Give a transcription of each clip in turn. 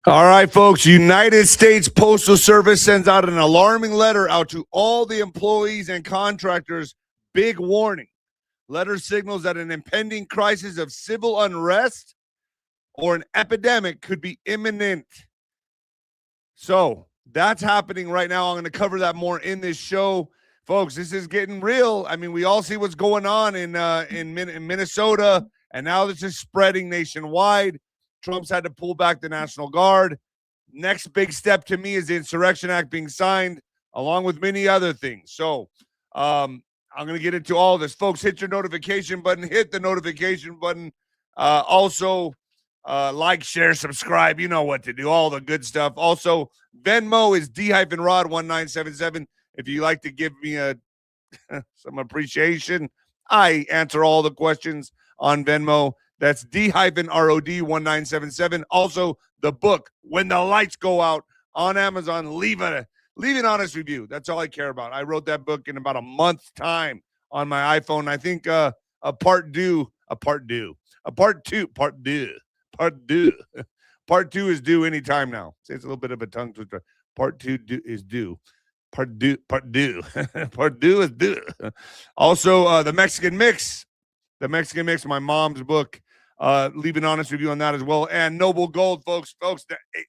All right, folks. United States Postal Service sends out an alarming letter out to all the employees and contractors. Big warning. Letter signals that an impending crisis of civil unrest or an epidemic could be imminent. So that's happening right now. I'm going to cover that more in this show. Folks, this is getting real. I mean, we all see what's going on in Minnesota, and now this is spreading nationwide. Trump's had to pull back the National Guard. Next big step to me is the Insurrection Act being signed, along with many other things. So I'm going to get into all this. Folks, hit your notification button. Hit the notification button. Also, like, share, subscribe. You know what to do. All the good stuff. Also, Venmo is 𝗬𝗏1977. If you like to give me some appreciation, I answer all the questions on Venmo. That's 𝗬𝗏ROD1977. Also, the book, When the Lights Go Out, on Amazon. Leave an honest review. That's all I care about. I wrote that book in about a month's time on my iPhone. I think part two is due anytime now. It's a little bit of a tongue twister. Part two is due. Part two is due. Also, the Mexican Mix, my mom's book. Leave an honest review on that as well. And Noble Gold, folks.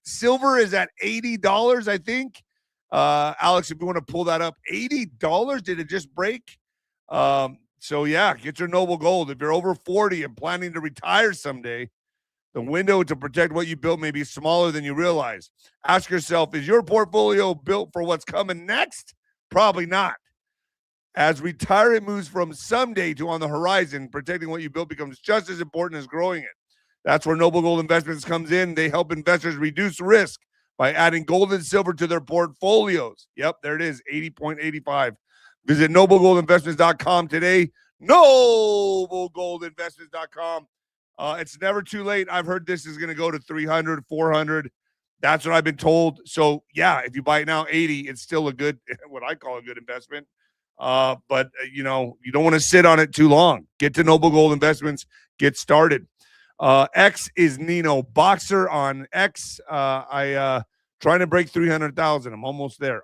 Silver is at $80, I think. Alex, if you want to pull that up, $80. Did it just break? So yeah, get your Noble Gold. If you're over 40 and planning to retire someday, the window to protect what you built may be smaller than you realize. Ask yourself, is your portfolio built for what's coming next? Probably not. As retirement moves from someday to on the horizon, protecting what you built becomes just as important as growing it. That's where Noble Gold Investments comes in. They help investors reduce risk by adding gold and silver to their portfolios. Yep, there it is, 80.85. Visit noblegoldinvestments.com today. Noblegoldinvestments.com. It's never too late. I've heard this is going to go to 300, 400. That's what I've been told. So, yeah, if you buy it now, 80, it's still a good, what I call a good investment. But you don't want to sit on it too long. Get to Noble Gold Investments. Get started. X is Nino Boxer on X. I trying to break 300,000. I'm almost there.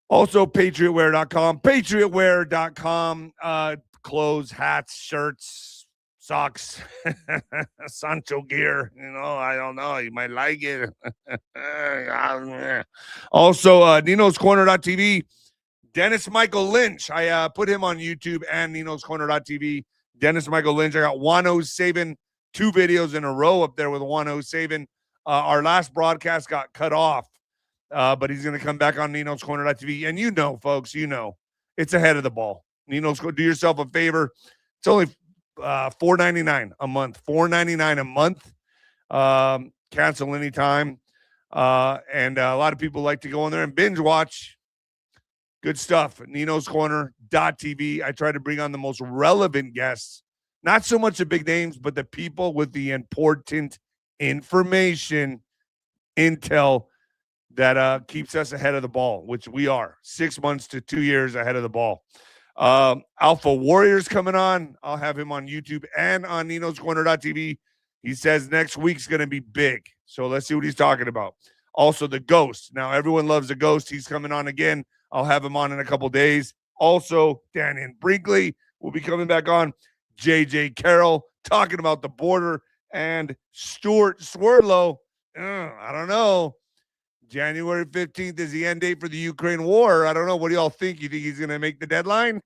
Also, patriotwear.com. Patriotwear.com. Clothes, hats, shirts, socks, Sancho gear. I don't know. You might like it. Also, Nino'sCorner.tv. Dennis Michael Lynch. I put him on YouTube and Nino'sCorner.tv. Dennis Michael Lynch. I got 𝗬𝗏 2 videos in a row up there with 𝗬𝗏. Our last broadcast got cut off, but he's going to come back on Nino'sCorner.tv. And folks, it's ahead of the ball. Do yourself a favor. It's only $4.99 a month. $4.99 a month. Cancel anytime. And a lot of people like to go in there and binge watch. Good stuff. Nino'sCorner.tv. I try to bring on the most relevant guests. Not so much the big names, but the people with the important information, intel that keeps us ahead of the ball, which we are 6 months to 2 years ahead of the ball. Alpha Warrior's coming on. I'll have him on YouTube and on Nino'sCorner.tv. He says next week's going to be big. So let's see what he's talking about. Also, the Ghost. Now, everyone loves the Ghost. He's coming on again. I'll have him on in a couple days. Also, Daniel Brinkley will be coming back on. J.J. Carroll talking about the border. And Stuart Swerdlow. I don't know. January 15th is the end date for the Ukraine war. I don't know. What do y'all think? You think he's going to make the deadline?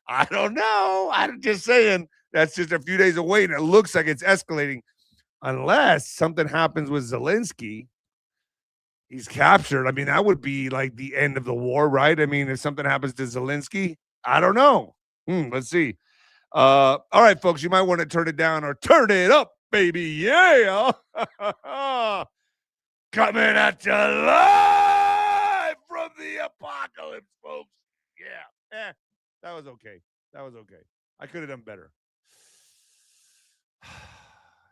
I don't know. I'm just saying. That's just a few days away, and it looks like it's escalating. Unless something happens with Zelensky. He's captured. I mean, that would be like the end of the war, right? I mean, if something happens to Zelensky, I don't know. Let's see. All right, folks, you might want to turn it down or turn it up, baby. Yeah. Coming at you live from the apocalypse, folks. Yeah. That was okay. I could have done better.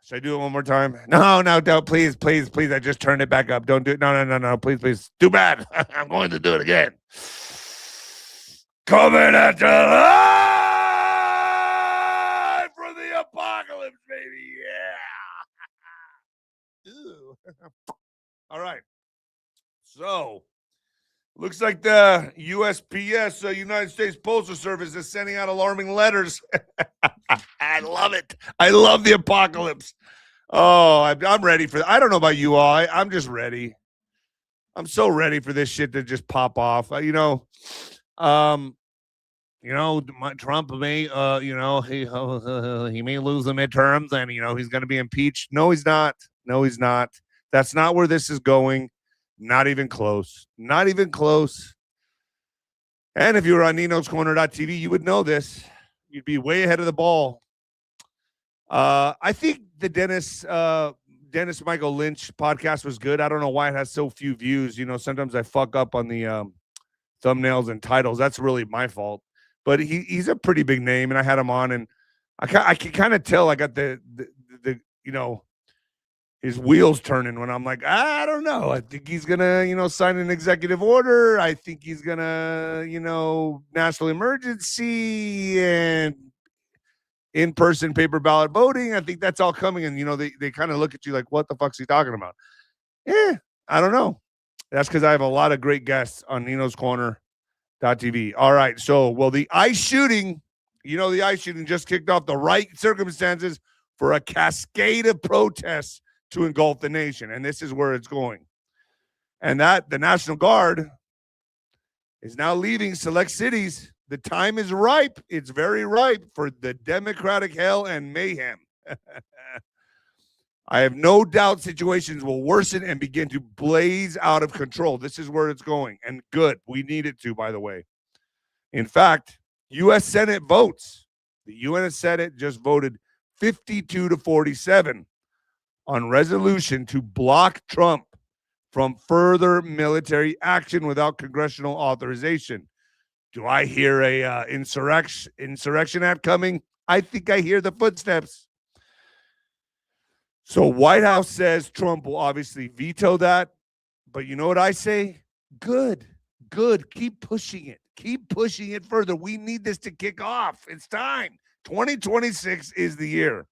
Should I do it one more time? No, don't. Please. I just turned it back up. Don't do it. No. Please. Too bad. I'm going to do it again. Coming at you live from the apocalypse, baby. Yeah. Ew. All right. So, looks like the USPS, United States Postal Service, is sending out alarming letters. I love it. I love the apocalypse. Oh, I'm ready for. I don't know about you all. I'm just ready. I'm so ready for this shit to just pop off. Trump may, he may lose the midterms, and he's going to be impeached. No, he's not. No, he's not. That's not where this is going. Not even close. Not even close. And if you were on 𝗦𝗍𝗁𝗏, you would know this. You'd be way ahead of the ball. I think the 𝗦𝗫𝗻𝗔𝗁𝗏 podcast was good. I don't know why it has so few views. Sometimes I fuck up on the thumbnails and titles. That's really my fault. But he's a pretty big name, and I had him on, and I can kind of tell I got the his wheels turning when I'm like, I don't know. I think he's gonna, sign an executive order. I think he's gonna, national emergency and in-person paper ballot voting. I think that's all coming, and they kind of look at you like, what the fuck's he talking about? I don't know. That's because I have a lot of great guests on 𝗦𝗍𝗁𝗏. All right, so the ICE shooting, the ICE shooting just kicked off the right circumstances for a cascade of protests to engulf the nation, and this is where it's going. And that the National Guard is now leaving select cities. The time is ripe. It's very ripe for the democratic hell and mayhem. I have no doubt situations will worsen and begin to blaze out of control. This is where it's going, and good. We need it to, by the way. In fact, U.S. Senate votes. The U.S. Senate just voted 52-47 on resolution to block Trump from further military action without congressional authorization. Do I hear a insurrection act coming? I think I hear the footsteps. So White House says Trump will obviously veto that. But you know what I say? Good. Keep pushing it. Keep pushing it further. We need this to kick off. It's time. 2026 is the year.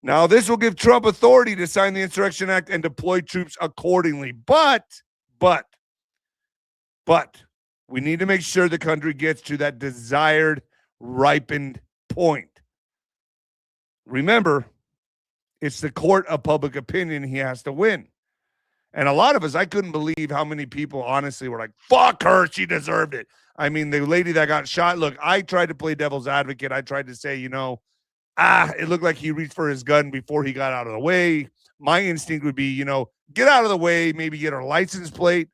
Now, this will give Trump authority to sign the Insurrection Act and deploy troops accordingly. But, we need to make sure the country gets to that desired, ripened point. Remember, it's the court of public opinion he has to win. And a lot of us, I couldn't believe how many people honestly were like, fuck her, she deserved it. I mean, the lady that got shot, look, I tried to play devil's advocate. I tried to say, it looked like he reached for his gun before he got out of the way. My instinct would be, get out of the way, maybe get her license plate,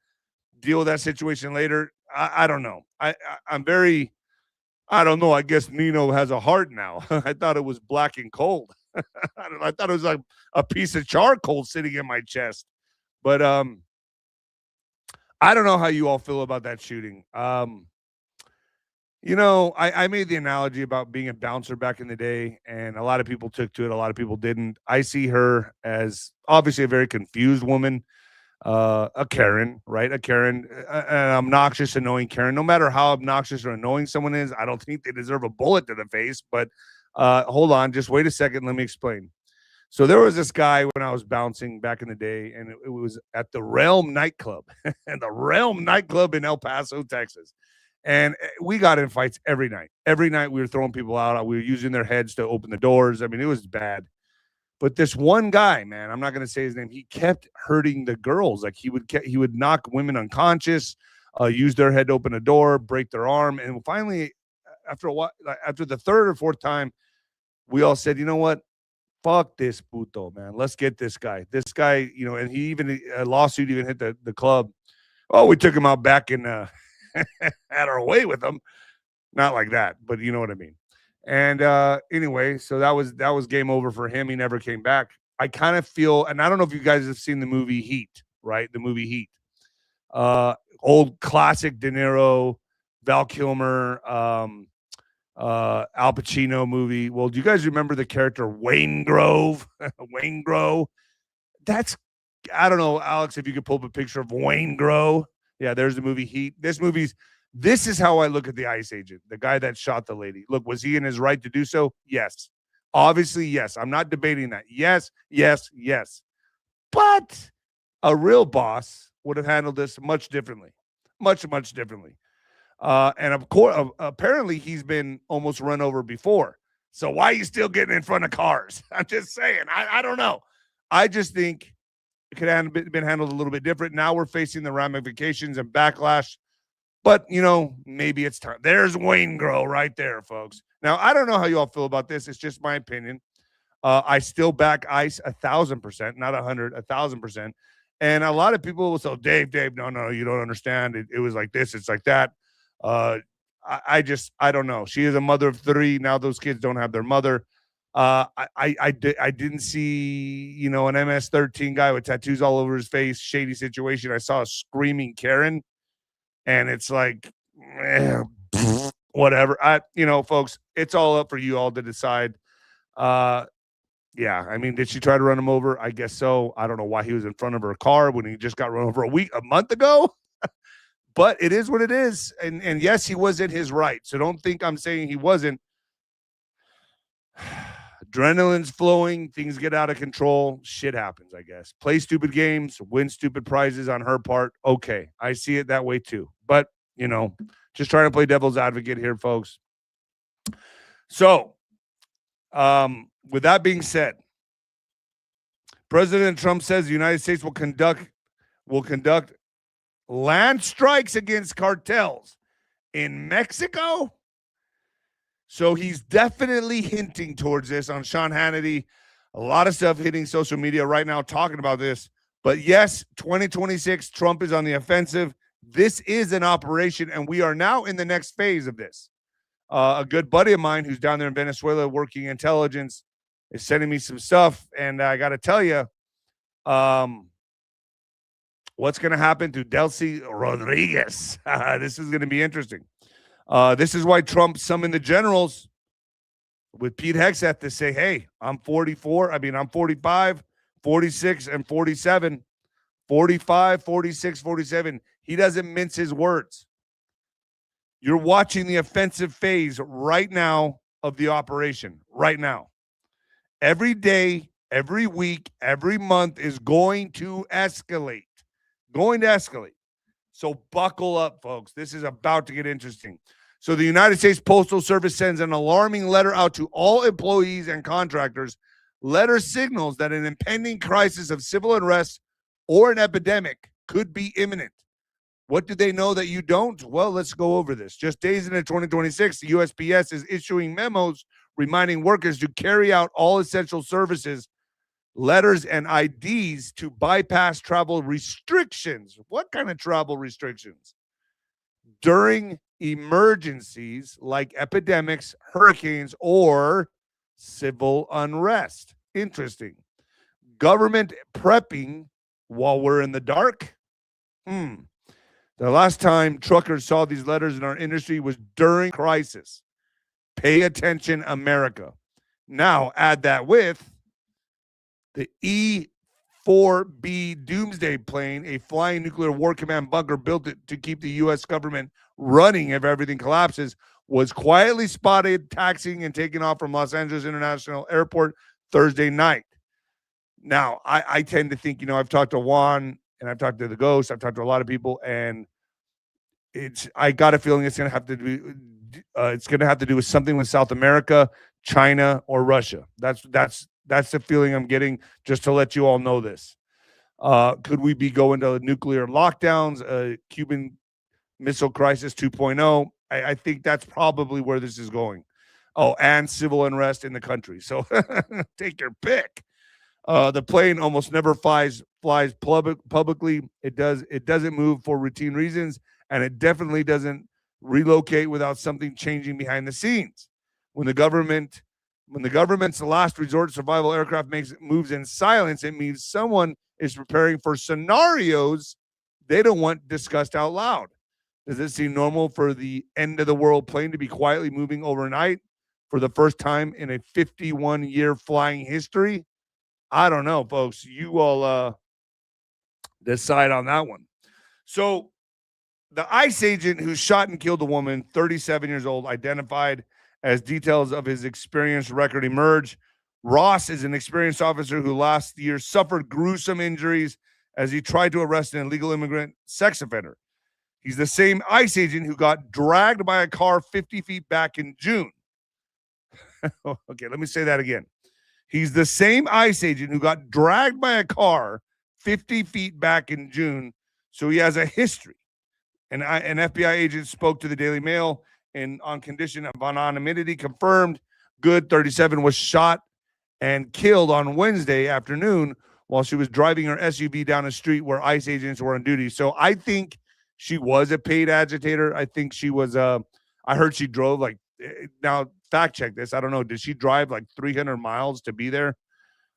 deal with that situation later. I don't know. I don't know. I guess Nino has a heart now. I thought it was black and cold. I thought it was like a piece of charcoal sitting in my chest. But I don't know how you all feel about that shooting. I made the analogy about being a bouncer back in the day, and a lot of people took to it. A lot of people didn't. I see her as obviously a very confused woman, a Karen, right? A Karen, an obnoxious, annoying Karen. No matter how obnoxious or annoying someone is, I don't think they deserve a bullet to the face. But hold on, just wait a second. Let me explain. So there was this guy when I was bouncing back in the day, and it was at the 𝗷𝗏 nightclub, and the 𝗷𝗏 nightclub in El Paso, Texas. And we got in fights every night. Every night we were throwing people out. We were using their heads to open the doors. I mean, it was bad. But this one guy, man, I'm not going to say his name. He kept hurting the girls. Like he would knock women unconscious, use their head to open a door, break their arm. And finally, after a while, after the third or fourth time, we all said, you know what? Fuck this puto, man. Let's get this guy. This guy, and he even, a lawsuit even hit the club. Oh, we took him out back and had our way with him. Not like that, but you know what I mean. And anyway, so that was game over for him. He never came back. I kind of feel, and I don't know if you guys have seen the movie Heat, right? The movie Heat. Old classic De Niro, Val Kilmer, Al Pacino movie. Well, do you guys remember the character Wayne Grove? Wayne Grove. I don't know, Alex, if you could pull up a picture of Wayne Grove. Yeah, there's the movie Heat. This is how I look at the ICE agent, the guy that shot the lady. Look, was he in his right to do so? Yes. Obviously, yes. I'm not debating that. Yes. But a real boss would have handled this much differently, much differently. And of course, apparently he's been almost run over before. So why are you still getting in front of cars? I'm just saying. I don't know. I just think it could have been handled a little bit different. Now we're facing the ramifications and backlash. But, maybe it's time. There's Wayne Grow right there, folks. Now, I don't know how you all feel about this. It's just my opinion. I still back ICE 1,000%, not 100, 1,000%. And a lot of people will say, Dave, no, you don't understand. It was like this. It's like that. I don't know. She is a mother of 3. Now those kids don't have their mother. I didn't see, an MS-13 guy with tattoos all over his face, shady situation. I saw a screaming Karen, and it's like, whatever. Folks, it's all up for you all to decide. Yeah, I mean, did she try to run him over? I guess so. I don't know why he was in front of her car when he just got run over a month ago. But it is what it is. And yes, he was in his right. So don't think I'm saying he wasn't. Adrenaline's flowing. Things get out of control. Shit happens, I guess. Play stupid games, win stupid prizes on her part. Okay, I see it that way too. But, just trying to play devil's advocate here, folks. So, with that being said, President Trump says the United States will conduct land strikes against cartels in Mexico. So he's definitely hinting towards this on Sean Hannity. A lot of stuff hitting social media right now talking about this. But yes, 2026, Trump is on the offensive. This is an operation, and we are now in the next phase of this. A good buddy of mine who's down there in Venezuela working intelligence is sending me some stuff, and I got to tell you, what's going to happen to 𝗬𝗪cy Rodriguez? This is going to be interesting. This is why Trump summoned the generals with Pete Hegseth to say, hey, I'm 45, 46, and 47. 45, 46, 47. He doesn't mince his words. You're watching the offensive phase right now of the operation, right now. Every day, every week, every month is going to escalate. So buckle up, folks. This is about to get interesting. So the United States Postal Service sends an alarming letter out to all employees and contractors. Letter signals that an impending crisis of civil unrest or an epidemic could be imminent. What do they know that you don't? Well, let's go over this. Just days into 2026, the USPS is issuing memos reminding workers to carry out all essential services, letters, and IDs to bypass travel restrictions. What kind of travel restrictions? During emergencies like epidemics, hurricanes, or civil unrest. Interesting. Government prepping while we're in the dark? The last time truckers saw these letters in our industry was during crisis. Pay attention, America. Now, add that with the 𝗬𝗏 Doomsday plane, a flying nuclear war command bunker built to keep the U.S. government running if everything collapses, was quietly spotted taxiing and taking off from Los Angeles International Airport Thursday night. Now, I tend to think, I've talked to Juan, and I've talked to the Ghost, I've talked to a lot of people, and I got a feeling it's going to have to do with something with South America, China, or Russia. That's the feeling I'm getting, just to let you all know this. Could we be going to nuclear lockdowns, Cuban Missile Crisis 2.0? I think that's probably where this is going. Oh, and civil unrest in the country. So take your pick. The plane almost never flies publicly. It doesn't move for routine reasons, and it definitely doesn't relocate without something changing behind the scenes. When the government's last resort survival aircraft moves in silence, it means someone is preparing for scenarios they don't want discussed out loud. Does it seem normal for the end of the world plane to be quietly moving overnight for the first time in a 51-year flying history? I don't know, folks. You all decide on that one. So the ICE agent who shot and killed a woman, 37 years old, identified as details of his experience record emerge. Ross is an experienced officer who last year suffered gruesome injuries as he tried to arrest an illegal immigrant sex offender. He's the same ICE agent who got dragged by a car 50 feet back in June. Okay, let me say that again. He's the same ICE agent who got dragged by a car 50 feet back in June, so he has a history. An FBI agent spoke to the Daily Mail and on condition of anonymity confirmed Good, 37, was shot and killed on Wednesday afternoon while she was driving her SUV down a street where ICE agents were on duty. So I think she was a paid agitator. I think she was, I heard she drove like, now fact check this. I don't know. Did she drive like 300 miles to be there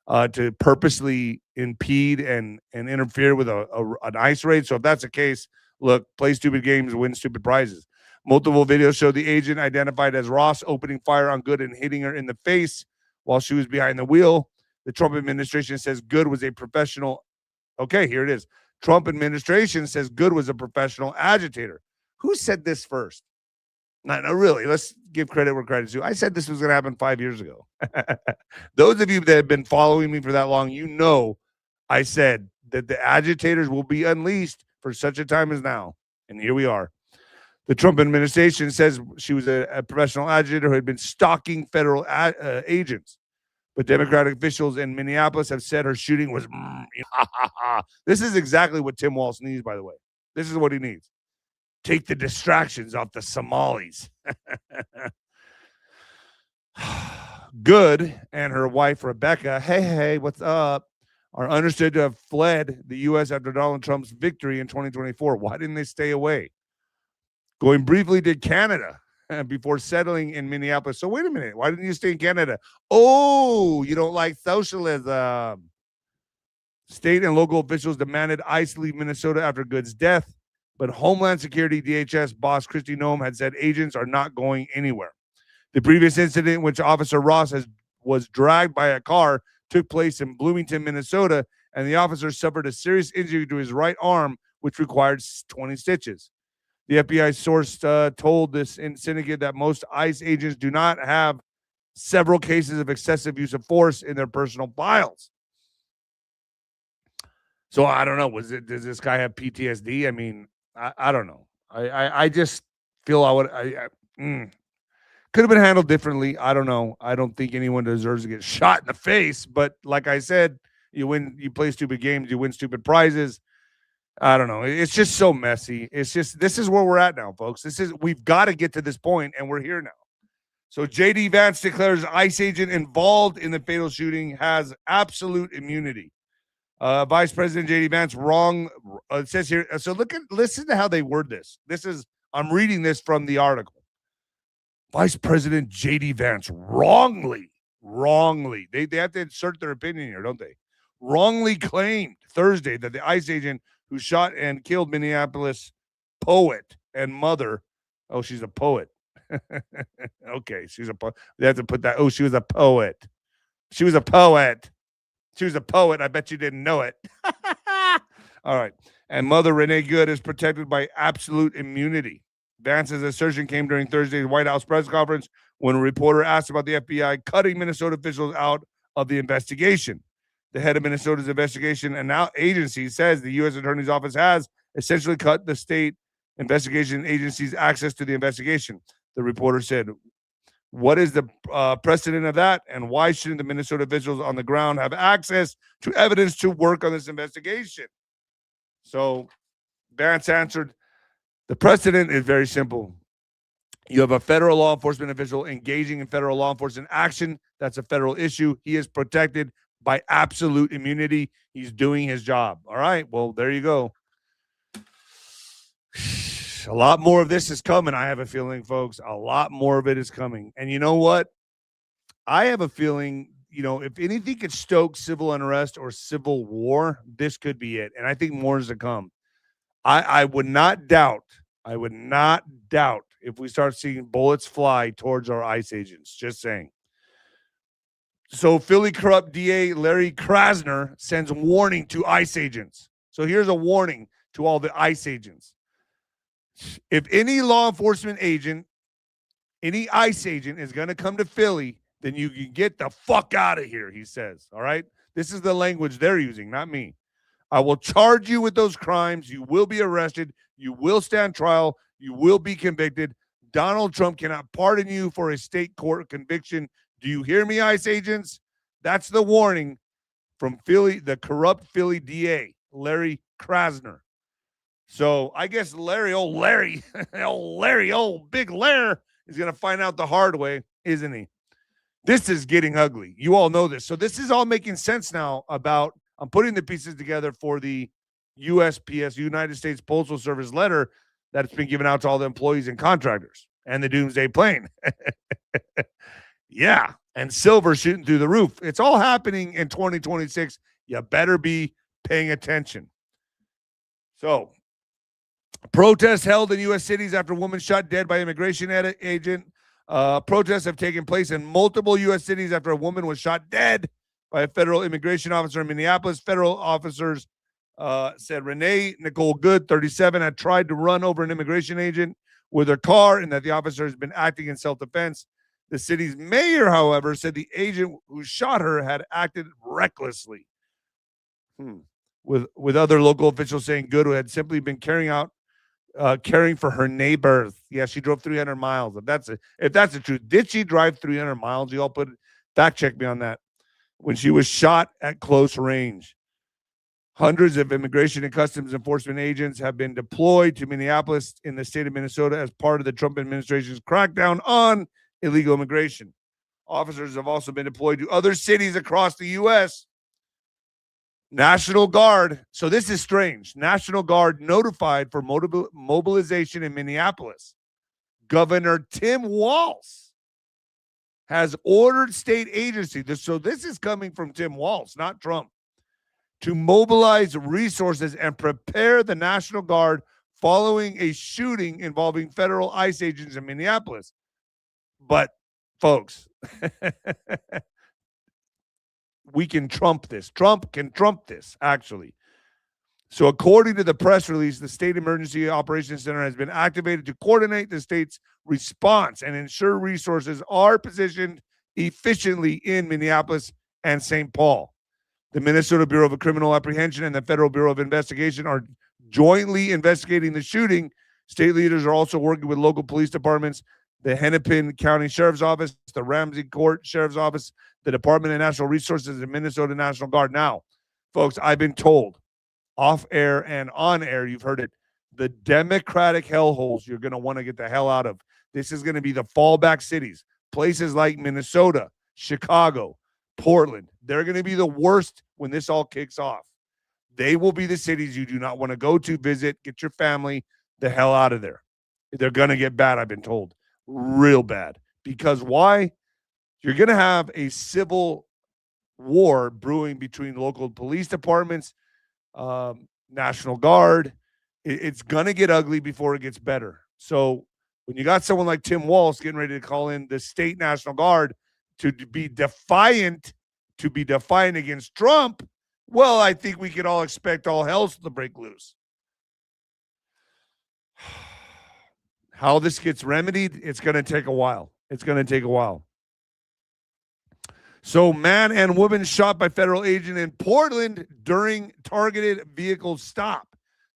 to purposely impede and interfere with an ICE raid? So if that's the case, look, play stupid games, win stupid prizes. Multiple videos show the agent identified as Ross opening fire on Good and hitting her in the face while she was behind the wheel. The Trump administration says Good was a professional. Okay, here it is. Trump administration says Good was a professional agitator. Who said this first? No, really. Let's give credit where credit's due. I said this was going to happen 5 years ago. Those of you that have been following me for that long, you know I said that the agitators will be unleashed for such a time as now. And here we are. The Trump administration says she was a professional agitator who had been stalking federal agents. But Democratic officials in Minneapolis have said her shooting was. This is exactly what Tim Walz needs, by the way. This is what he needs. Take the distractions off the Somalis. Good and her wife, Rebecca, hey, what's up, are understood to have fled the U.S. after Donald Trump's victory in 2024. Why didn't they stay away? Going briefly to Canada before settling in Minneapolis. So wait a minute. Why didn't you stay in Canada? Oh, you don't like socialism. State and local officials demanded ICE leave Minnesota after Good's death, but Homeland Security DHS boss Kristi Noem had said agents are not going anywhere. The previous incident in which Officer Ross was dragged by a car took place in Bloomington, Minnesota, and the officer suffered a serious injury to his right arm, which required 20 stitches. The FBI source told this syndicate that most ICE agents do not have several cases of excessive use of force in their personal files. So I don't know. Does this guy have PTSD? I mean, I don't know. I just feel could have been handled differently. I don't know. I don't think anyone deserves to get shot in the face. But like I said, you play stupid games, you win stupid prizes. I don't know. It's just so messy. It's just, this is where we're at now, folks. We've got to get to this point, and we're here now. So J.D. Vance declares ICE agent involved in the fatal shooting has absolute immunity. Vice President J.D. Vance wrong. It says here. So listen to how they word this. I'm reading this from the article. Vice President J.D. Vance wrongly. They have to insert their opinion here, don't they? Wrongly claimed Thursday that the ICE agent who shot and killed Minneapolis poet and mother. Oh, she's a poet. Okay, she's a poet. They have to put that. Oh, she was a poet. She was a poet. I bet you didn't know it. All right. And mother Renee Good is protected by absolute immunity. Vance's assertion came during Thursday's White House press conference when a reporter asked about the FBI cutting Minnesota officials out of the investigation. The head of Minnesota's investigation and now agency says the U.S. Attorney's Office has essentially cut the state investigation agency's access to the investigation. The reporter said, what is the precedent of that, and why shouldn't the Minnesota officials on the ground have access to evidence to work on this investigation? So Vance answered, the precedent is very simple. You have a federal law enforcement official engaging in federal law enforcement action. That's a federal issue. He is protected by absolute immunity. He's doing his job. All right. Well, there you go. A lot more of this is coming. I have a feeling, folks. A lot more of it is coming. And you know what? I have a feeling, if anything could stoke civil unrest or civil war, this could be it. And I think more is to come. I would not doubt if we start seeing bullets fly towards our ICE agents. Just saying. So Philly corrupt DA Larry Krasner sends warning to ICE agents. So here's a warning to all the ICE agents. If any law enforcement agent, any ICE agent is going to come to Philly then you can get the fuck out of here, he says. All right? This is the language they're using, not me. I will charge you with those crimes. You will be arrested. You will stand trial. You will be convicted. Donald Trump cannot pardon you for a state court conviction. Do you hear me, ICE agents? That's the warning from Philly, the corrupt Philly DA, Larry Krasner. So I guess Larry, old big Larry is going to find out the hard way, isn't he? This is getting ugly. You all know this. So this is all making sense now about, I'm putting the pieces together for the USPS, United States Postal Service letter that's been given out to all the employees and contractors and the Doomsday plane. Yeah. And silver shooting through the roof. It's all happening in 2026. You better be paying attention. So, protests held in U.S. cities after a woman shot dead by immigration agent. Protests have taken place in multiple U.S. cities after a woman was shot dead by a federal immigration officer in Minneapolis. Federal officers said Renee Nicole Good, 37, had tried to run over an immigration agent with her car and that the officer has been acting in self-defense. The city's mayor, however, said the agent who shot her had acted recklessly. With other local officials saying Good had simply been caring for her neighbors. Yeah, she drove 300 miles. If that's the truth, did she drive 300 miles? You all fact check me on that. When she was shot at close range. Hundreds of immigration and customs enforcement agents have been deployed to Minneapolis in the state of Minnesota as part of the Trump administration's crackdown on illegal immigration. Officers have also been deployed to other cities across the U.S. National Guard. So this is strange. National Guard notified for mobilization in Minneapolis. Governor Tim Walz has ordered state agencies. So this is coming from Tim Walz, not Trump, to mobilize resources and prepare the National Guard following a shooting involving federal ICE agents in Minneapolis. But, folks, we can trump this. Trump can trump this, actually. So according to the press release, the State Emergency Operations Center has been activated to coordinate the state's response and ensure resources are positioned efficiently in Minneapolis and St. Paul. The Minnesota Bureau of Criminal Apprehension and the Federal Bureau of Investigation are jointly investigating the shooting. State leaders are also working with local police departments, the Hennepin County Sheriff's Office, the Ramsey Court Sheriff's Office, the Department of Natural Resources, and Minnesota National Guard. Now, folks, I've been told off air and on air, you've heard it, the Democratic hellholes you're going to want to get the hell out of. This is going to be the fallback cities, places like Minnesota, Chicago, Portland. They're going to be the worst when this all kicks off. They will be the cities you do not want to go to, visit, get your family the hell out of there. They're going to get bad, I've been told. Real bad. Because why? You're going to have a civil war brewing between local police departments, National Guard. It's going to get ugly before it gets better. So when you got someone like Tim Walz getting ready to call in the state National Guard to be defiant against Trump, well, I think we could all expect all hell to break loose. How this gets remedied, it's going to take a while. So, man and woman shot by federal agent in Portland during targeted vehicle stop.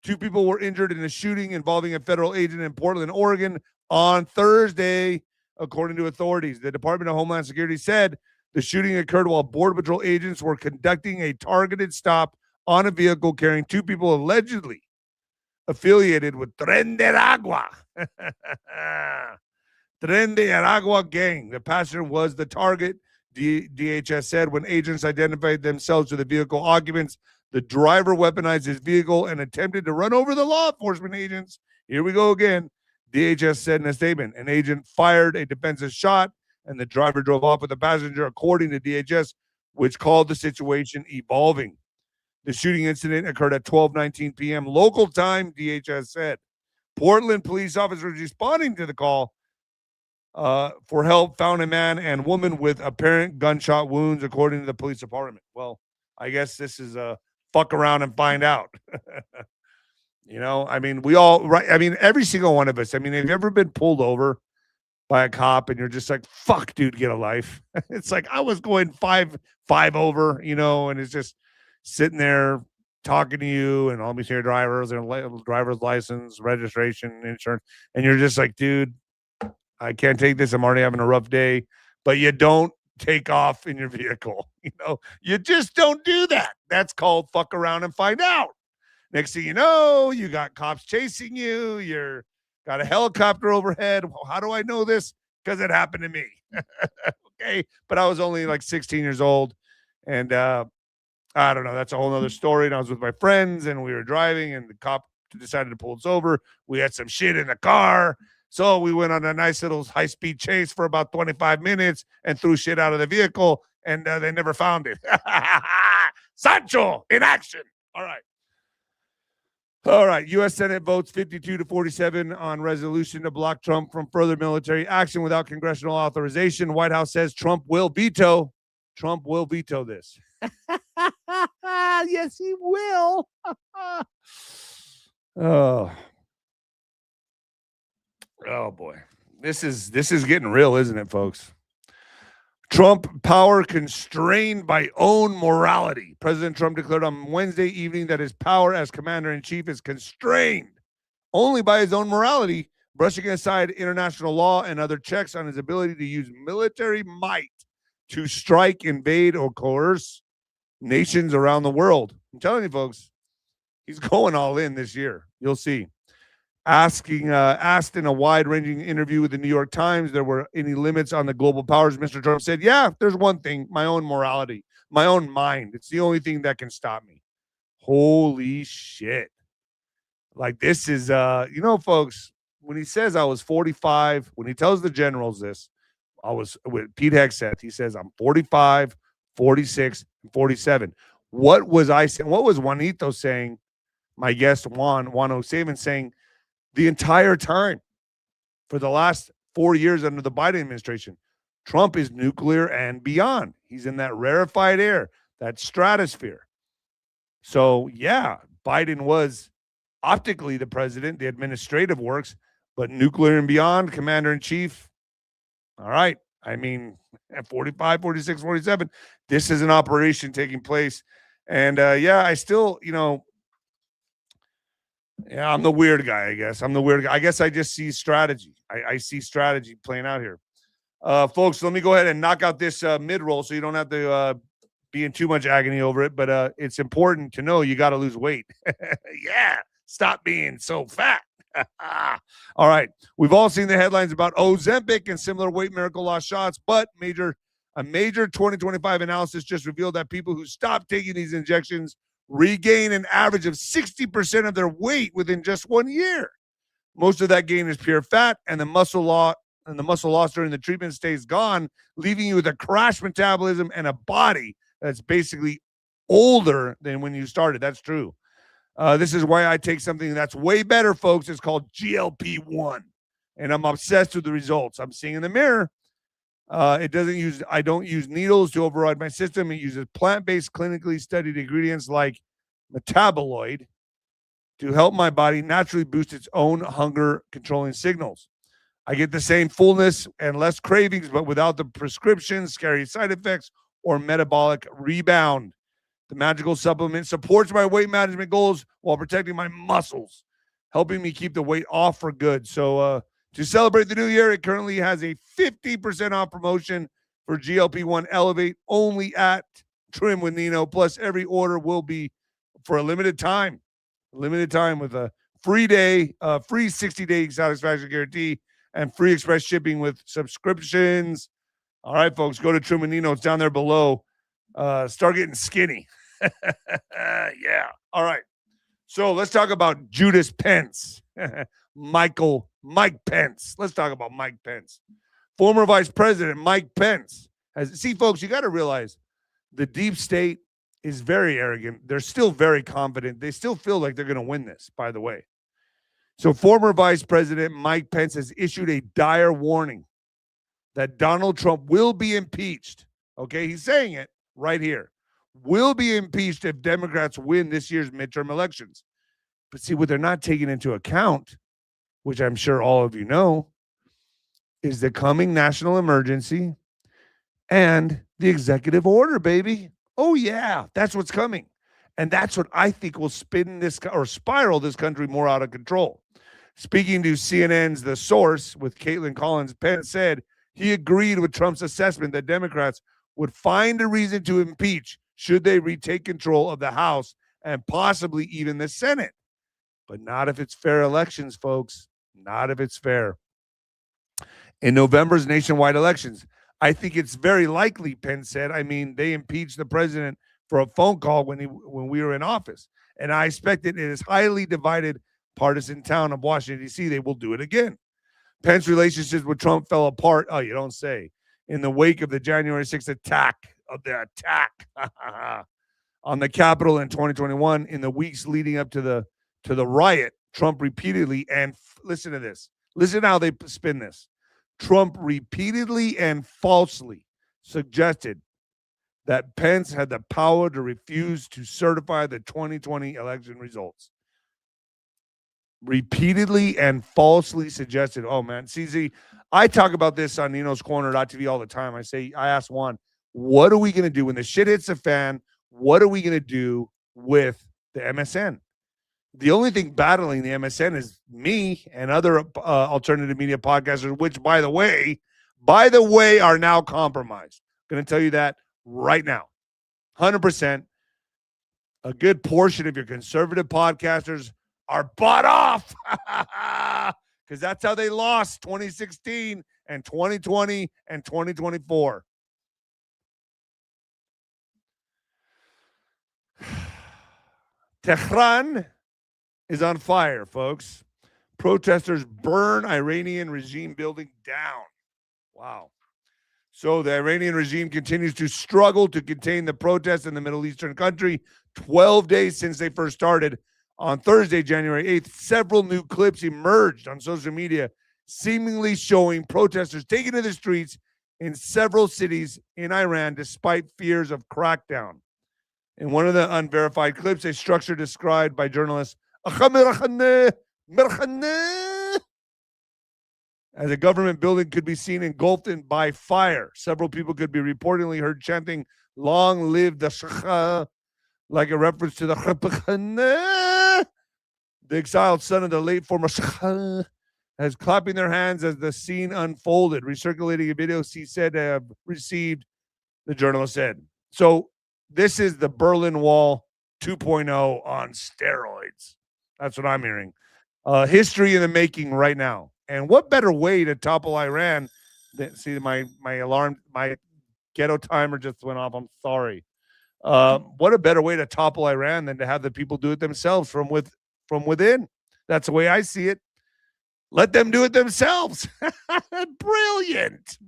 2 people were injured in a shooting involving a federal agent in Portland, Oregon on Thursday, according to authorities. The Department of Homeland Security said the shooting occurred while Border Patrol agents were conducting a targeted stop on a vehicle carrying 2 people allegedly affiliated with Tren de Aragua. Tren de Aragua gang. The passenger was the target, DHS said. When agents identified themselves to the vehicle occupants, the driver weaponized his vehicle and attempted to run over the law enforcement agents. Here we go again. DHS said in a statement, an agent fired a defensive shot and the driver drove off with the passenger, according to DHS, which called the situation evolving. The shooting incident occurred at 12:19 p.m. local time, DHS said. Portland police officers responding to the call for help found a man and woman with apparent gunshot wounds, according to the police department. Well, I guess this is a fuck around and find out. You know, I mean, every single one of us. I mean, have you ever been pulled over by a cop, and you're just like, fuck, dude, get a life. It's like I was going five over, and it's just sitting there talking to you and all these here drivers and driver's license, registration, insurance, and you're just like, dude, I can't take this. I'm already having a rough day. But you don't take off in your vehicle. You just don't do that. That's called fuck around and find out. Next thing you know, you got cops chasing you. You're got a helicopter overhead. Well, how do I know this? Because it happened to me. Okay. But I was only like 16 years old. And I don't know. That's a whole nother story. And I was with my friends and we were driving and the cop decided to pull us over. We had some shit in the car. So we went on a nice little high-speed chase for about 25 minutes and threw shit out of the vehicle, and they never found it. Sancho in action. All right. U.S. Senate votes 52-47 on resolution to block Trump from further military action without congressional authorization. White House says Trump will veto. Trump will veto this. Yes, he will. Oh boy, this is getting real, isn't it, folks? Trump power constrained by own morality. President Trump declared on Wednesday evening that his power as commander-in-chief is constrained only by his own morality, brushing aside international law and other checks on his ability to use military might to strike, invade, or coerce nations around the world. I'm telling you, folks, he's going all in this year. You'll see. Asked in a wide-ranging interview with the New York Times, there were any limits on the global powers. Mr. Trump said, yeah, there's one thing, my own morality, my own mind. It's the only thing that can stop me. Holy shit. Like this is, folks, when he says I was 45, when he tells the generals this, I was with Pete Hegseth, he says, I'm 45, 46, and 47. What was I saying? What was Juanito saying? My guest, 𝗬𝗏 saying, the entire time for the last 4 years under the Biden administration, Trump is nuclear and beyond. He's in that rarefied air, that stratosphere. So, yeah, Biden was optically the president, the administrative works, but nuclear and beyond, commander-in-chief. All right. I mean, at 45, 46, 47, this is an operation taking place. And, I still, yeah, I'm the weird guy, I guess. I'm the weird guy. I guess I just see strategy. I see strategy playing out here. Folks, let me go ahead and knock out this mid-roll so you don't have to be in too much agony over it. But it's important to know you got to lose weight. Yeah, stop being so fat. All right. We've all seen the headlines about Ozempic and similar weight miracle loss shots, but a major 2025 analysis just revealed that people who stop taking these injections regain an average of 60% of their weight within just 1 year. Most of that gain is pure fat, and the muscle loss during the treatment stays gone, leaving you with a crash metabolism and a body that's basically older than when you started. That's true. This is why I take something that's way better, folks. It's called GLP-1, and I'm obsessed with the results I'm seeing in the mirror. I don't use needles to override my system. It uses plant-based, clinically studied ingredients like metaboloid to help my body naturally boost its own hunger-controlling signals. I get the same fullness and less cravings, but without the prescriptions, scary side effects, or metabolic rebound. The magical supplement supports my weight management goals while protecting my muscles, helping me keep the weight off for good. So, to celebrate the new year, it currently has a 50% off promotion for GLP-1 Elevate only at Trim with Nino. Plus, every order will be for a limited time with a free 60-day satisfaction guarantee and free express shipping with subscriptions. All right, folks, go to Trim with Nino. It's down there below. Start getting skinny. Yeah. All right. So let's talk about Judas Pence. Mike Pence. Let's talk about Mike Pence. Former Vice President Mike Pence. Folks, you got to realize the deep state is very arrogant. They're still very confident. They still feel like they're going to win this, by the way. So former Vice President Mike Pence has issued a dire warning that Donald Trump will be impeached. Okay, he's saying it right here. Will be impeached if Democrats win this year's midterm elections. But see, what they're not taking into account, which I'm sure all of you know, is the coming national emergency and the executive order, baby. Oh, yeah, that's what's coming. And that's what I think will spin this or spiral this country more out of control. Speaking to CNN's The Source with Caitlin Collins, Pence said he agreed with Trump's assessment that Democrats would find a reason to impeach should they retake control of the House and possibly even the Senate. But not if it's fair elections, folks. Not if it's fair. In November's nationwide elections, I think it's very likely, Pence said. I mean, they impeached the president for a phone call when we were in office. And I expect it in this highly divided partisan town of Washington, D.C., they will do it again. Pence's relationships with Trump fell apart, oh, you don't say, in the wake of the January 6th attack on the Capitol in 2021. In the weeks leading up to the riot, Trump repeatedly, and listen to this. Listen how they spin this. Trump repeatedly and falsely suggested that Pence had the power to refuse to certify the 2020 election results. Repeatedly and falsely suggested. Oh, man. CZ, I talk about this on 𝗦𝗏𝗃𝗏 all the time. I ask Juan, what are we going to do when the shit hits the fan? What are we going to do with the MSN? The only thing battling the MSN is me and other alternative media podcasters, which, by the way, are now compromised. I'm going to tell you that right now. 100%. A good portion of your conservative podcasters are bought off because that's how they lost 2016 and 2020 and 2024. Tehran is on fire, folks. Protesters burn Iranian regime building down. Wow. So the Iranian regime continues to struggle to contain the protests in the Middle Eastern country 12 days since they first started. On Thursday, January 8th, several new clips emerged on social media, seemingly showing protesters taking to the streets in several cities in Iran despite fears of crackdown. In one of the unverified clips, a structure described by journalist as a government building could be seen engulfed by fire. Several people could be reportedly heard chanting, "Long live the 𝗪𝗪," like a reference to the exiled son of the late former 𝗪𝗪, as clapping their hands as the scene unfolded. Recirculating a video he said to have received, the journalist said. So this is the Berlin Wall 2.0 on steroids. That's what I'm hearing. History in the making right now. And what better way to topple Iran than, see, my ghetto timer just went off. I'm sorry. What a better way to topple Iran than to have the people do it themselves from within. That's the way I see it. Let them do it themselves. Brilliant.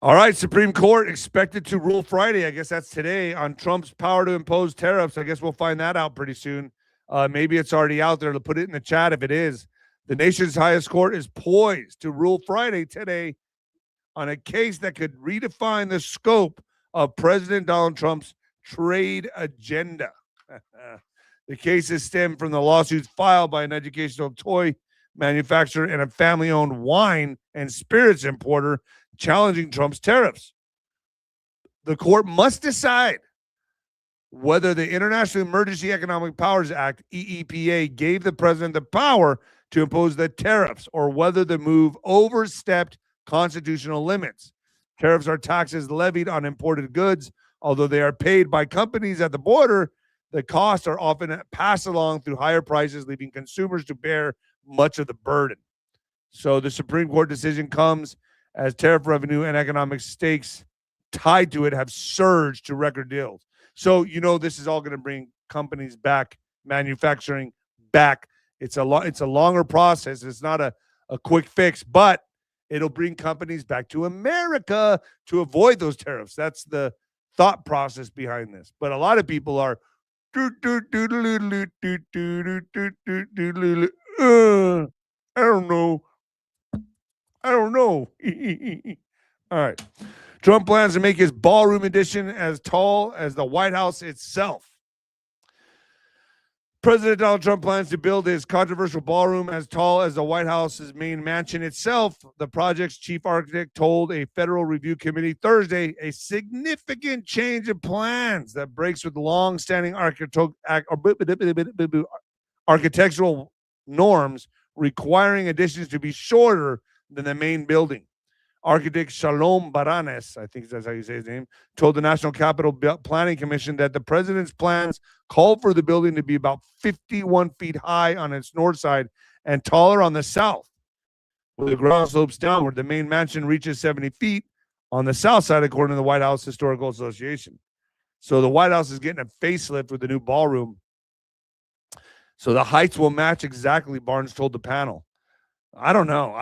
All right, Supreme Court expected to rule Friday. I guess that's today on Trump's power to impose tariffs. I guess we'll find that out pretty soon. Maybe it's already out there. Put it in the chat if it is. The nation's highest court is poised to rule Friday today on a case that could redefine the scope of President Donald Trump's trade agenda. The cases stem from the lawsuits filed by an educational toy manufacturer and a family-owned wine and spirits importer challenging Trump's tariffs. The court must decide whether the International Emergency Economic Powers Act, EEPA, gave the president the power to impose the tariffs or whether the move overstepped constitutional limits. Tariffs are taxes levied on imported goods. Although they are paid by companies at the border, the costs are often passed along through higher prices, leaving consumers to bear much of the burden. So the Supreme Court decision comes as tariff revenue and economic stakes tied to it have surged to record deals. So, this is all going to bring companies back, manufacturing back. It's a longer process. It's not a quick fix, but it'll bring companies back to America to avoid those tariffs. That's the thought process behind this. But a lot of people are I don't know. All right. Trump plans to make his ballroom edition as tall as the White House itself. President Donald Trump plans to build his controversial ballroom as tall as the White House's main mansion itself. The project's chief architect told a federal review committee Thursday a significant change in plans that breaks with long-standing architectural norms requiring additions to be shorter than the main building. Architect 𝗬𝗵𝗶𝗹, I think that's how you say his name, told the National Capital Planning Commission that the president's plans called for the building to be about 51 feet high on its north side and taller on the south, where the ground slopes downward. The main mansion reaches 70 feet on the south side, according to the White House Historical Association. So the White House is getting a facelift with the new ballroom. So the heights will match exactly, Barnes told the panel. I don't know.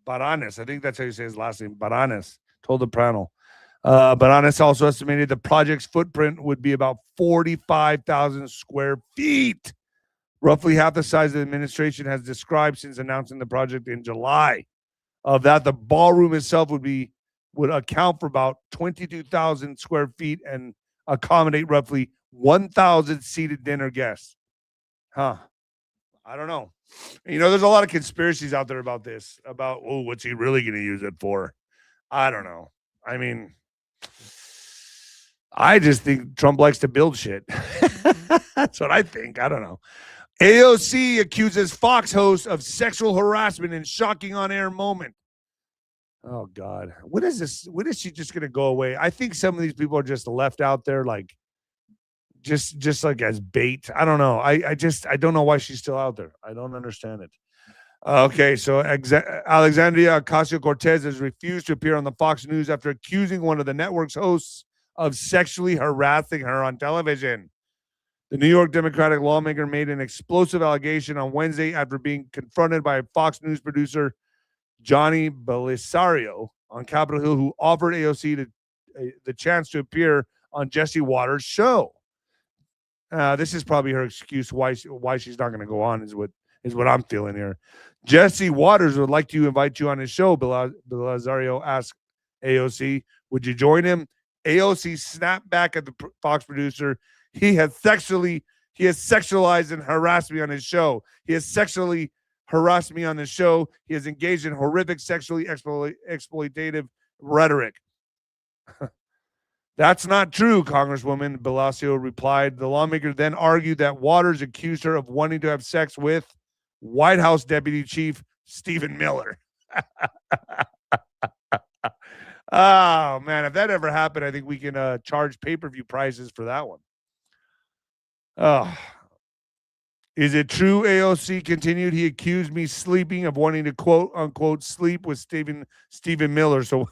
𝗵𝗃𝗧, I think that's how you say his last name. 𝗵𝗃𝗧 told the panel. 𝗵𝗃𝗧 also estimated the project's footprint would be about 45,000 square feet, roughly half the size the administration has described since announcing the project in July. Of that, the ballroom itself would account for about 22,000 square feet and accommodate roughly 1,000 seated dinner guests. I don't know. You know, there's a lot of conspiracies out there about this, about, what's he really going to use it for? I don't know. I mean, I just think Trump likes to build shit. That's what I think. I don't know. AOC accuses Fox host of sexual harassment in shocking on-air moment. Oh, God. What is this? When is she just going to go away? I think some of these people are just left out there like, just like as bait. I don't know. I don't know why she's still out there. I don't understand it. Okay, so Alexandria Ocasio-Cortez has refused to appear on the Fox News after accusing one of the network's hosts of sexually harassing her on television. The New York Democratic lawmaker made an explosive allegation on Wednesday after being confronted by Fox News producer 𝗦𝗏 on Capitol Hill, who offered AOC the chance to appear on Jesse Watters' show. This is probably her excuse why she's not going to go on is what I'm feeling here. Jesse Watters would like to invite you on his show, Belisario asked AOC. Would you join him? AOC snapped back at the Fox producer. He has sexualized and harassed me on his show. He has sexually harassed me on his show. He has engaged in horrific sexually exploitative rhetoric. That's not true, Congresswoman, Belisario replied. The lawmaker then argued that Watters accused her of wanting to have sex with White House Deputy Chief Stephen Miller. Oh, man, if that ever happened, I think we can charge pay-per-view prices for that one. Oh. Is it true, AOC continued? He accused me of wanting to, quote, unquote, sleep with Stephen Miller. So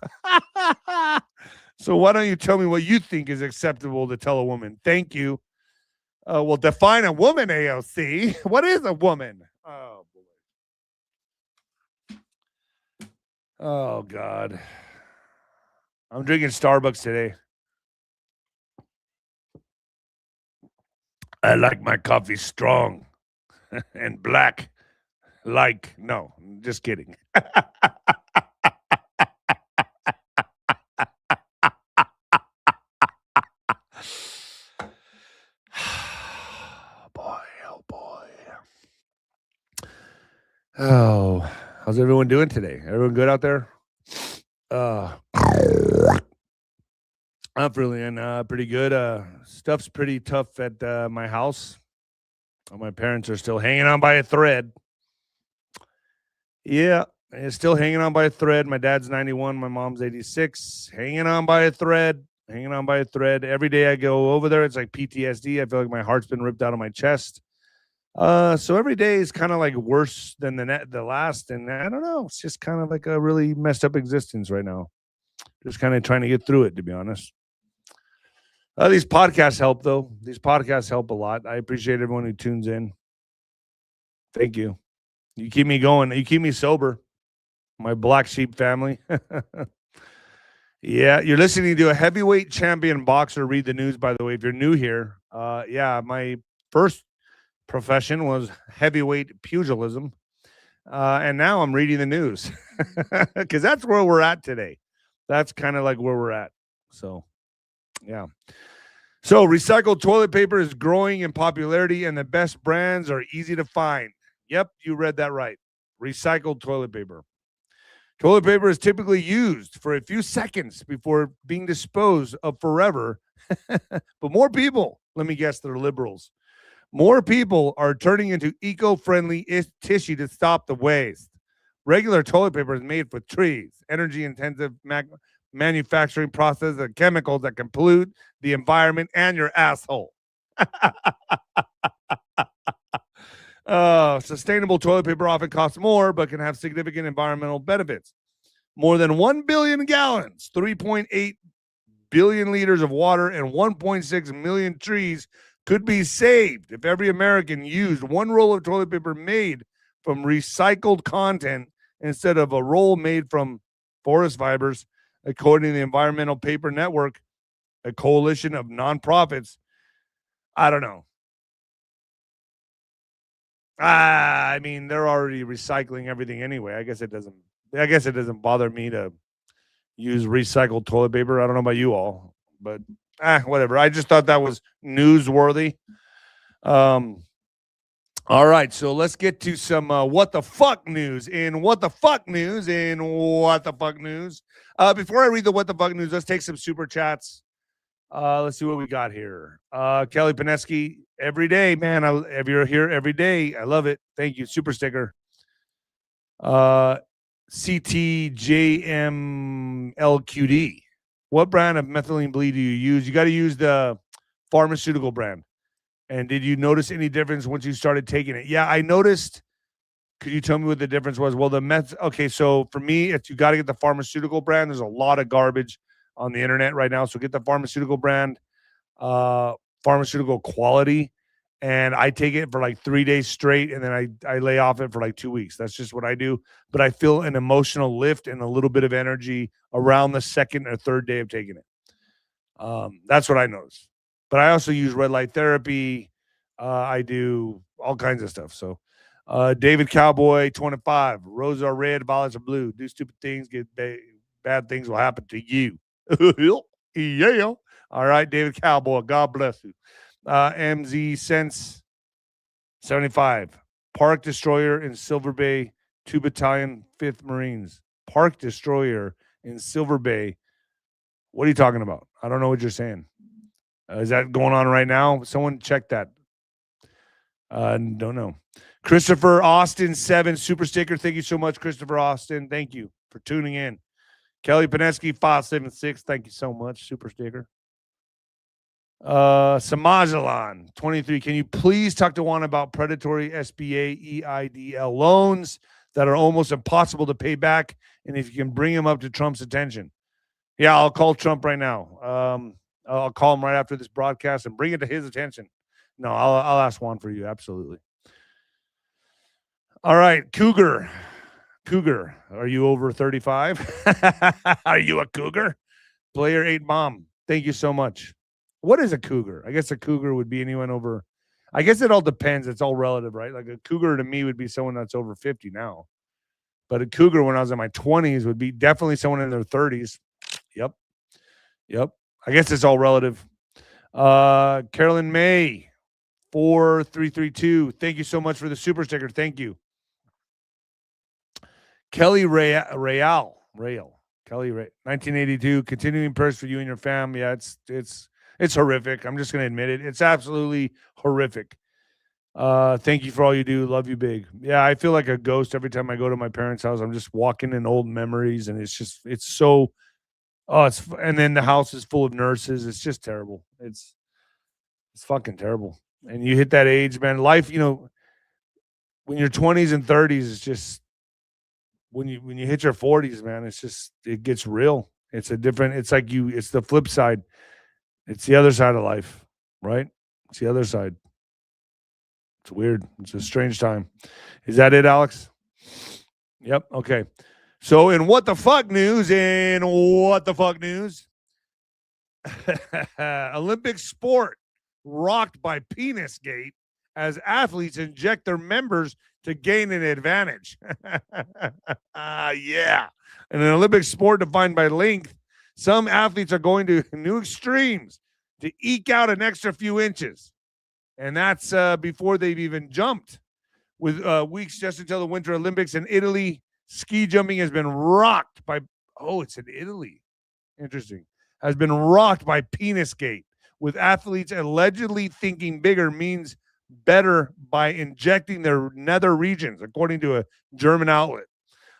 why don't you tell me what you think is acceptable to tell a woman? Thank you. Well, define a woman, AOC. What is a woman? Oh, boy. Oh, God. I'm drinking Starbucks today. I like my coffee strong and black. No, just kidding. Oh, how's everyone doing today? Everyone good out there? I'm feeling pretty good. Stuff's pretty tough at my house. My parents are still hanging on by a thread. Yeah, it's still hanging on by a thread. My dad's 91. My mom's 86. Hanging on by a thread. Every day I go over there, it's like PTSD. I feel like my heart's been ripped out of my chest. So every day is kind of like worse than the last, and I don't know. It's just kind of like a really messed up existence right now. Just kind of trying to get through it, to be honest. These podcasts help, though. These podcasts help a lot. I appreciate everyone who tunes in. Thank you. You keep me going. You keep me sober. My black sheep family. Yeah, you're listening to a heavyweight champion boxer read the news, by the way, if you're new here. Yeah, my first profession was heavyweight pugilism. And now I'm reading the news because that's where we're at today. That's kind of like where we're at. So, yeah. So recycled toilet paper is growing in popularity and the best brands are easy to find. Yep, you read that right. Recycled toilet paper. Toilet paper is typically used for a few seconds before being disposed of forever. But more people, let me guess, they're liberals. More people are turning into eco-friendly tissue to stop the waste. Regular toilet paper is made with trees, energy-intensive manufacturing process of chemicals that can pollute the environment and your asshole. Sustainable toilet paper often costs more, but can have significant environmental benefits. More than 1 billion gallons, 3.8 billion liters of water, and 1.6 million trees could be saved if every American used one roll of toilet paper made from recycled content instead of a roll made from forest fibers, according to the Environmental Paper Network, a coalition of nonprofits. I don't know. I mean, they're already recycling everything anyway. I guess it doesn't bother me to use recycled toilet paper. I don't know about you all, but whatever. I just thought that was newsworthy. All right, so let's get to some what the fuck news. Before I read the what the fuck news, let's take some super chats. Let's see what we got here. Kelly 𝗵𝗶𝗶𝗶, every day, man. If you're here every day, I love it. Thank you. Super sticker. 𝗬𝗃𝗃𝗃𝗃. What brand of methylene bleed do you use? You got to use the pharmaceutical brand. And did you notice any difference once you started taking it? Yeah, I noticed. Could you tell me what the difference was? Well, okay, so for me, it's you got to get the pharmaceutical brand. There's a lot of garbage on the internet right now. So get the pharmaceutical brand, pharmaceutical quality. And I take it for like 3 days straight, and then I lay off it for like 2 weeks. That's just what I do. But I feel an emotional lift and a little bit of energy around the second or third day of taking it. That's what I noticed. But I also use red light therapy. I do all kinds of stuff. So David Cowboy 25. Roses are red, violets are blue. Do stupid things, get bad things will happen to you. Yeah. All right, David Cowboy. God bless you. 𝗬𝗃𝗃𝗃𝗃75. Park Destroyer in Silver Bay, 2 Battalion, 5th Marines. Park Destroyer in Silver Bay. What are you talking about? I don't know what you're saying. Is that going on right now? Someone check that. Don't know. Christopher Austin 7 super sticker. Thank you so much, Christopher Austin. Thank you for tuning in. Kelly 𝗵𝗶𝗶𝗃 576. Thank you so much, super sticker. 𝗬𝗵𝗶𝗃𝗃𝗃 23. Can you please talk to Juan about predatory SBA EIDL loans that are almost impossible to pay back, and if you can bring them up to Trump's attention? Yeah, I'll call Trump right now. I'll call him right after this broadcast and bring it to his attention. No, I'll ask Juan for you. Absolutely. All right, Cougar, are you over 35? Are you a Cougar? Player 8 Mom, thank you so much. What is a Cougar? I guess a Cougar would be anyone over. I guess it all depends. It's all relative, right? Like a Cougar to me would be someone that's over 50 now. But a Cougar when I was in my 20s would be definitely someone in their 30s. Yep. I guess it's all relative. Carolyn May, 4332. Thank you so much for the super sticker. Thank you. Kelly Rail. Kelly Ray, 1982. Continuing prayers for you and your fam. Yeah, it's horrific. I'm just going to admit it. It's absolutely horrific. Thank you for all you do. Love you big. Yeah, I feel like a ghost every time I go to my parents' house. I'm just walking in old memories, and it's so. And then the house is full of nurses. It's just terrible. It's fucking terrible. And you hit that age, man. Life, when you're 20s and 30s, it's just when you hit your 40s, man, it gets real. It's the flip side. It's the other side of life, right? It's the other side. It's weird. It's a strange time. Is that it, Alex? Yep. Okay. So in what the fuck news, Olympic sport rocked by penis gate as athletes inject their members to gain an advantage. Yeah. In an Olympic sport defined by length, some athletes are going to new extremes to eke out an extra few inches. And that's before they've even jumped. With weeks just until the Winter Olympics in Italy, ski jumping has been rocked by, it's in Italy. Interesting. Has been rocked by Penisgate, with athletes allegedly thinking bigger means better by injecting their nether regions, according to a German outlet.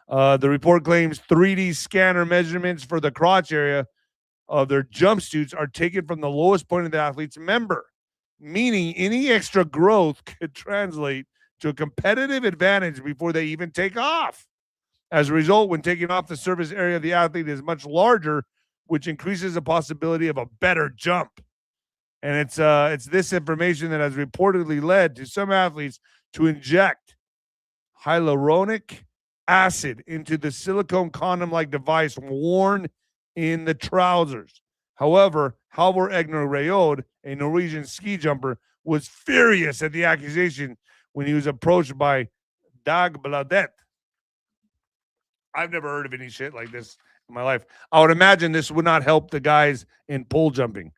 The report claims 3D scanner measurements for the crotch area of their jumpsuits are taken from the lowest point of the athlete's member, meaning any extra growth could translate to a competitive advantage before they even take off. As a result, when taking off, the surface area of the athlete is much larger, which increases the possibility of a better jump. And it's this information that has reportedly led to some athletes to inject hyaluronic acid into the silicone condom-like device worn in the trousers. However, 𝗬𝗃𝗃𝗁𝗃, a Norwegian ski jumper, was furious at the accusation when he was approached by 𝗬𝗶𝗱𝗲. I've never heard of any shit like this in my life. I would imagine this would not help the guys in pole jumping.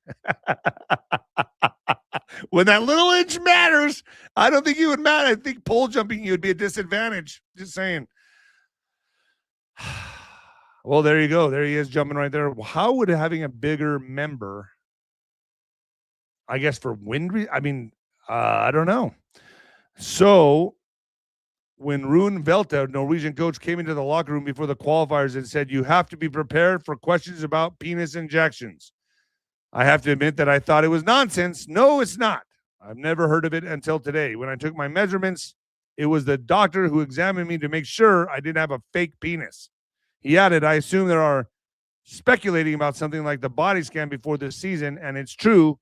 When that little inch matters, I don't think it would matter. I think pole jumping, you would be a disadvantage. Just saying. Well, there you go. There he is jumping right there. How would having a bigger member, I guess for wind, I don't know. So when 𝗬𝗃𝗶𝗹, Norwegian coach, came into the locker room before the qualifiers and said, "You have to be prepared for questions about penis injections." I have to admit that I thought it was nonsense. No, it's not. I've never heard of it until today. When I took my measurements, it was the doctor who examined me to make sure I didn't have a fake penis. He added, "I assume there are speculating about something like the body scan before this season, and it's true.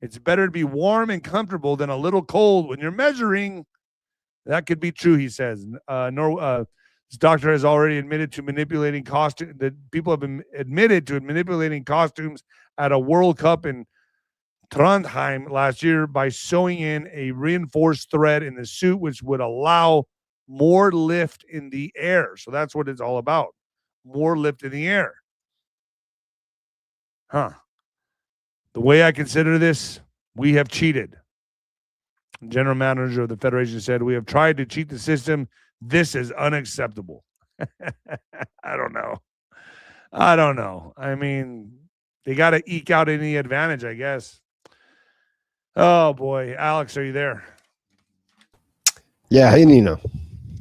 It's better to be warm and comfortable than a little cold when you're measuring." That could be true, he says. This doctor has already admitted to manipulating costumes. That people have been admitted to manipulating costumes at a World Cup in Trondheim last year by sewing in a reinforced thread in the suit, which would allow more lift in the air. So that's what it's all about. More lift in the air. The way I consider this, we have cheated. General manager of the federation said, "We have tried to cheat the system. This is unacceptable." I don't know. I mean, they got to eke out any advantage, I guess. Oh, boy. Alex, are you there? Yeah. Hey, Nino.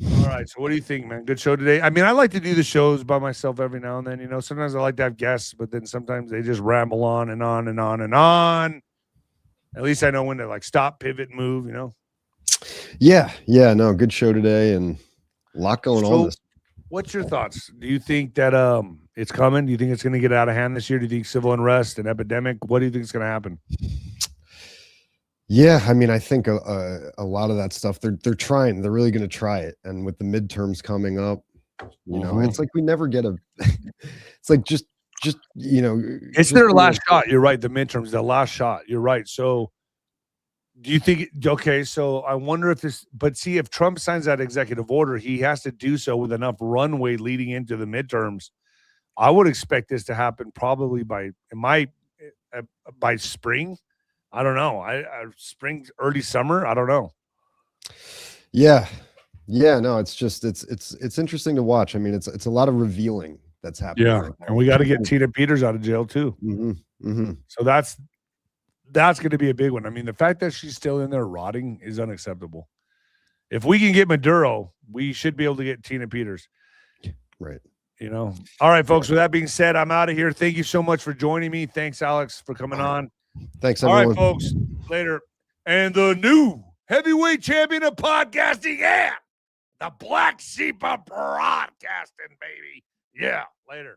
All right. So what do you think, man? Good show today. I mean, I like to do the shows by myself every now and then. You know, sometimes I like to have guests, but then sometimes they just ramble on and on and on and on. At least I know when to like stop, pivot, move, you know? Yeah. No, good show today and a lot going on this. What's your thoughts? Do you think that it's coming? Do you think it's going to get out of hand this year? Do you think civil unrest, an epidemic? What do you think is going to happen? Yeah, I mean, I think a lot of that stuff, they're trying. They're really going to try it. And with the midterms coming up, you know, it's like we never get it's like just you know. It's their last shot. You're right. The midterms, the last shot. You're right. So do you think, okay, so I wonder if this, but see, if Trump signs that executive order, he has to do so with enough runway leading into the midterms. I would expect this to happen probably by spring. I don't know. Spring, early summer. I don't know. Yeah. No, it's just, it's interesting to watch. I mean, it's a lot of revealing that's happening. Yeah. Right, and we got to get Tina Peters out of jail too. So that's going to be a big one. I mean, the fact that she's still in there rotting is unacceptable. If we can get Maduro, we should be able to get Tina Peters. Right. You know. All right, folks. With that being said, I'm out of here. Thank you so much for joining me. Thanks, Alex, for coming on. Thanks, everyone. All right, folks. Later. And the new heavyweight champion of podcasting, the 𝗦𝗫𝗶𝗹 broadcasting, baby. Yeah, later.